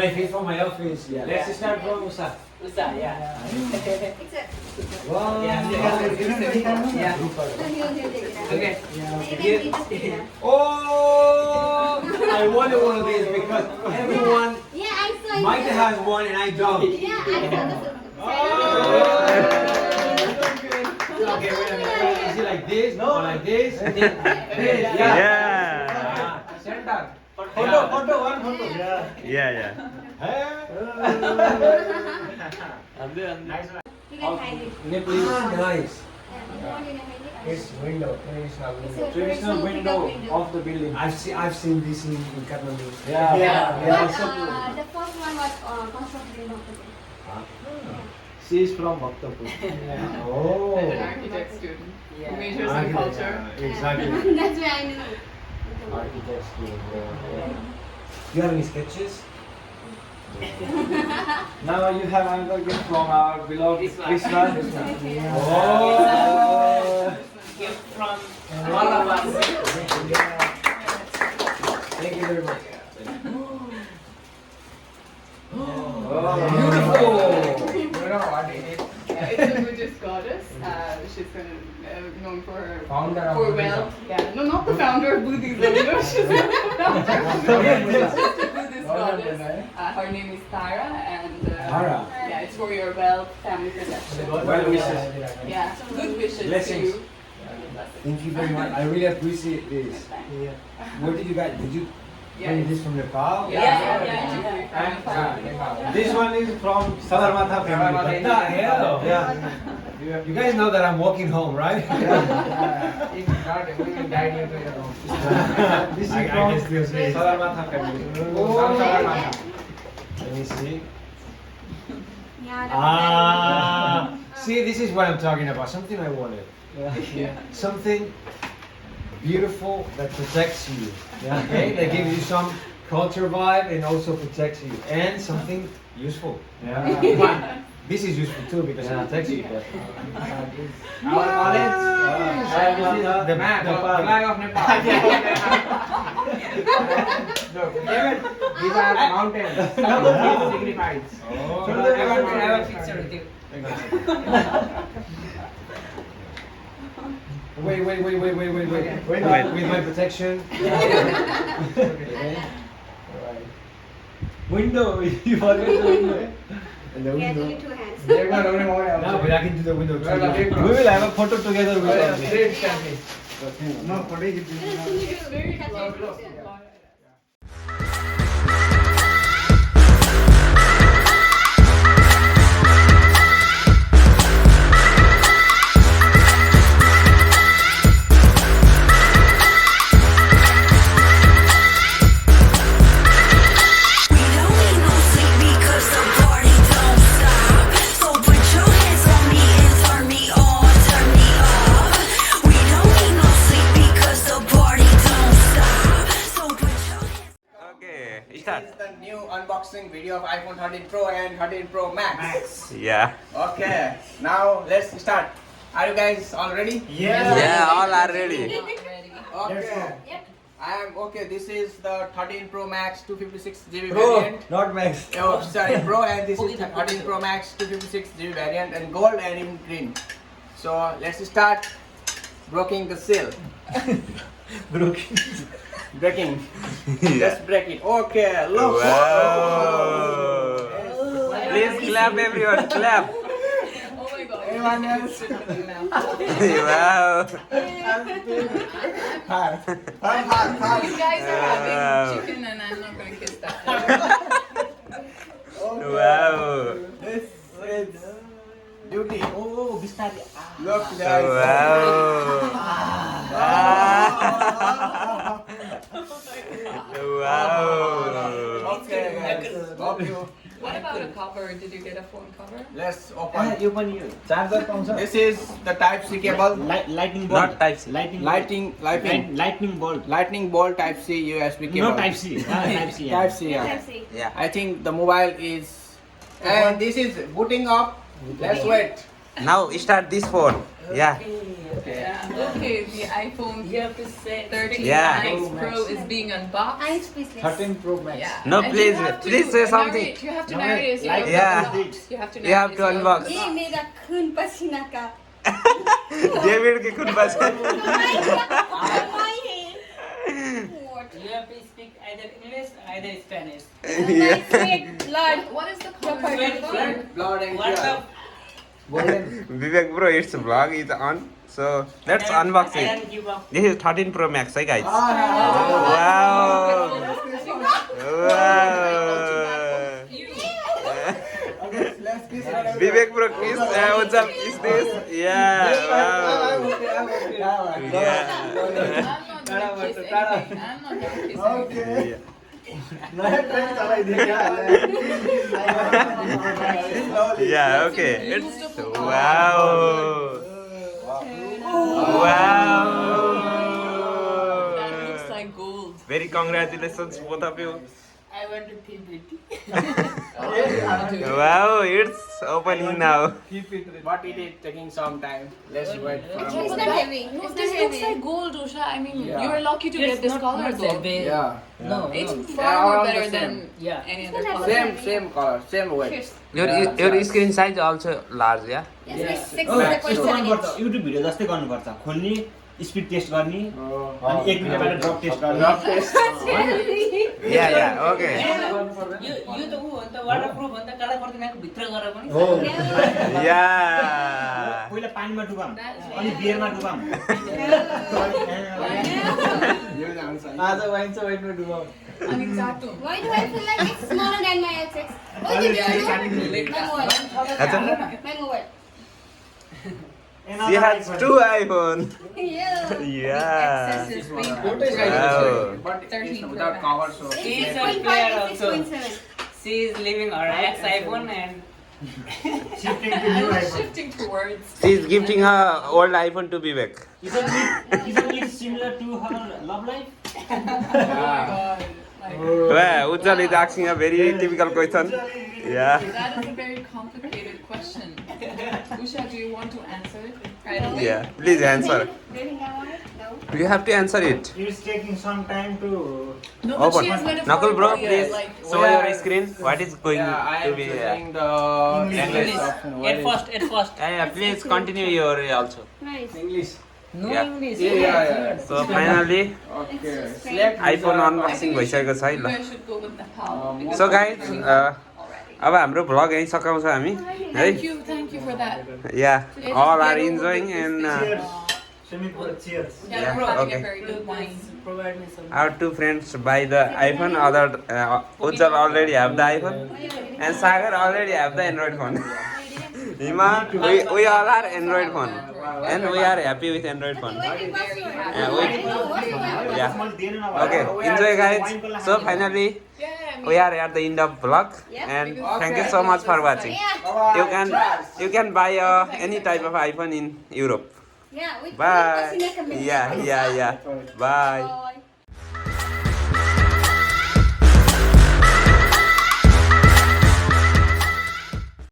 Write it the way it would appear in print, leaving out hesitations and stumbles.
my face for my office. Yeah. Let's start from Usa. Usa, yeah. Wow. Yeah. Okay. Oh! I wanted one of these because everyone might have one and I don't. Okay, wait a minute. Is it like this? No, or like this? This. Yeah. Center. Photo, one photo. Yeah. Nice. Nepali is nice. It's window, traditional window of the building. I've seen this in Kathmandu. But the first one was constructed in Bhaktapur. She is from Bhaktapur. Oh. And an architect student who majors in Architect, culture. Exactly. That's why I know. Architect student. You have any sketches? Now you have another gift from our beloved Krishna. Oh. Gift from all of us. Thank you very much. Beautiful. It's a Buddhist goddess. She's known for her Founder of for Buddhism. wealth. Yeah, no, not the founder of Buddhism. No, she's not the founder. She's just a Buddhist goddess. Her name is Tara, and Tara. yeah, it's for your wealth, family protection. Well wishes. Yeah, good wishes Blessings. to you. Thank you very much. I really appreciate this. Where did you guys? Did you bring this from Nepal? Yeah. This one is from Sabarmatha family. What the hell? Yeah. You guys know that I'm walking home, right? If not, we will guide you to your home. This is from Sabarmatha family. Let me see. See, this is what I'm talking about. Something I wanted. Something beautiful that protects you. Okay, that gives you some culture vibe and also protects you, and something useful. This is useful too because it protects you. Our knowledge. This is the map. The flag of Nepal. These are mountains. This signifies. Oh. I have a picture with you. Wait. With my protection. Window. You forget the window. And the Yeah, window. only 2 hands. No, but I can do the window too. We will have a photo together with us. No, photo is It's very close. Start. This is the new unboxing video of iPhone 13 Pro and 13 Pro Max. Yeah. Okay, now let's start. Are you guys all ready? Yeah, all are ready. Okay. I am okay. This is the 13 Pro Max 256 GB Pro, variant. not Max. Oh, sorry, Pro, and this is 13 Pro Max 256 GB variant and gold and in green. So let's start breaking the seal. Breaking. Let's break it. Okay, look. Wow. Please clap everyone, clap. Oh my god. Anyone else? Wow. You guys are Wow. having chicken and I'm not going to kiss that. Wow. This is beauty. Oh, bistari. Look, guys. Wow. Okay, guys. Hope you. What about a cover? Did you get a phone cover? Let's open. You pani charger paउँछ This is the Type C cable. lightning Not type C. Lightning bolt. lightning bolt Type C USB cable. No type C. Type C. Type C. Yeah. Let's see. Yeah. I think the mobile is. And this is booting up. Let's wait. Now start this phone. Yeah. Okay, the iPhone You have to say 13 Yeah. Max Pro is being unboxed. I'm speechless. 13 Pro Max. Yeah. No, And you please, have to please say something. narrate. You have to Narrate, narrate. as you like open Yeah. the box. You have to You have narrate to as you open unbox. the ये box. मेरा खून पसीना का David के खून बचे. कमाई है you have to speak either English, either Spanish. My sweat blood. What is the color of the box? Blood and What tears. Vivek bro, its vlog is on. So let's unbox I it. don't give up. This is 13 Pro Max, hey guys. Ah, Wow. Wow. okay, let's kiss it. Vivek bro, kiss. What's up? Kiss this. Yeah. Wow. Yeah. I'm not gonna kiss anything. I'm not gonna kiss anything. Yeah. Yeah, okay. It's wow. Wow. That looks like gold. Very congratulations both of you. I want to keep it. Wow, it's opening now. But it is taking some time. Let's wait for a It's moment. not heavy. No, It's this not looks heavy. like gold, Usha. I mean, Yeah. you're lucky to get this color not though. that big. Yeah. No, It's no. far Yeah, more all the better same. than Yeah. any other It's color. Same color, same weight. Cheers. Your screen size also large, yeah? Yes, Yeah. it's 6 यस्तो गर्नुपर्छ 7 YouTube video जस्तै गर्नुपर्छ खोल्ने speed test गर्ने Oh. अनि 1 मिनेटबाट drop test गर्ने Drop test. Yeah, yeah, okay. यो त ऊ हो नि त वाटरप्रुफ हो नि त काला पर्दैनको भित्र गएर पनि हो Yeah. पहिला पानीमा डुबाम That is अनि बियरमा डुबाम Here's the answer. आज वाइन छ वाइनमा डुबाम Unexacto. Why do I feel like it's smaller than my X6? Oh, Only did you very know? tiny bit. My mobile. That's My mobile. She has 2 iPhone. Yeah. Yeah. Access is being Wow. But it's 13 without Pro cover, Max. so. She is a 6.5 player and also. 6.7. She is leaving her ex iPhone and shifting to new I'm iPhone shifting towards. She is gifting her old iPhone to Vivek. Isn't it similar to her love life? Oh my god. Like, Well, Ujjal is asking a very typical question. Yeah. that is a very complicated question. Usha, do you want to answer it right away? Yeah. Please answer. Do you think I want it? No. You have to answer it. It's taking some time to No, but Open. she has metaphorical. Knuckle bro, yeah, please like, show Yeah. your screen. What is going Yeah, I to am be? choosing the English. English option. What at is- first, at first. Yeah, please continue your also. Nice. English. No Yeah. English. Yeah. So finally, Okay. It's Select iPhone user- I unboxing think भइसकेको छ है you ल. guys should go with Nepal. because So we're guys, doing already. अब हाम्रो vlog यहीँ सघाउँछ हामी है. Thank you for that. Yeah, all are enjoying and Cheers. Swimming pool, cheers. Yeah, Yeah, we're having okay. a very good wine. Provide me some. our 2 friends buy the iPhone. Other Ujjal already have the iPhone and Sagar already have the Android phone. Iman, we all are Android phone and we are happy with Android phone. Yeah. Okay, enjoy guys. So finally, Yeah, we are at the end of vlog and thank you so much for watching. You can buy any type of iPhone in Europe. Yeah, with Bye. Pasina kami. Yeah. Bye. Bye.